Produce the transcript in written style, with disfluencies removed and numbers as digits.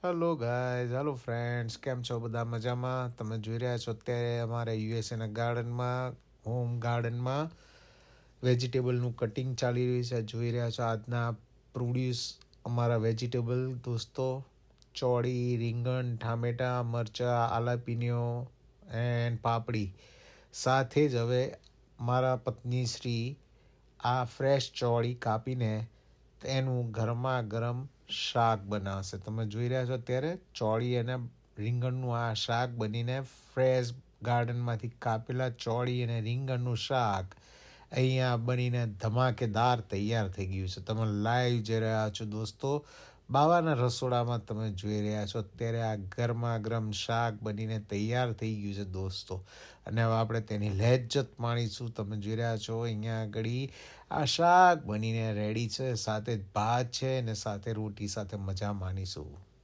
Hello guys, hello friends, કેમ છો? બધા મજામાં? તમે જોઈ રહ્યા છો અત્યારે અમારે યુએસએના ગાર્ડનમાં, હોમ ગાર્ડનમાં વેજીટેબલનું કટિંગ ચાલી રહ્યું છે. જોઈ રહ્યા છો આજના પ્રોડ્યુસ અમારા વેજીટેબલ દોસ્તો, ચોળી, રીંગણ, ટામેટા, મરચાં, આલાપીનીઓ એન્ડ પાપડી. સાથે જ હવે મારા પત્ની શ્રી આ ફ્રેશ ચોળી કાપીને એનું ગરમા ગરમ શાક બનાવશે. તમે જોઈ રહ્યા છો અત્યારે ચોળી અને રીંગણનું આ શાક બનીને ફ્રેશ ગાર્ડનમાંથી કાપેલા ચોળી અને રીંગણનું શાક અહીંયા બનીને ધમાકેદાર તૈયાર થઈ ગયું છે. તમે લાઈવ જોઈ રહ્યા છો દોસ્તો. બાવાના રસોડામાં તમે જોઈ રહ્યા છો અત્યારે આ ગરમા ગરમ શાક બનીને તૈયાર થઈ ગયું છે દોસ્તો. અને હવે આપણે તેની લહેજત માણીશું. તમે જોઈ રહ્યા છો અહીંયા આગળ આ શાક બનીને રેડી છે, સાથે ભાત છે અને સાથે રોટી સાથે મજા માણીશું.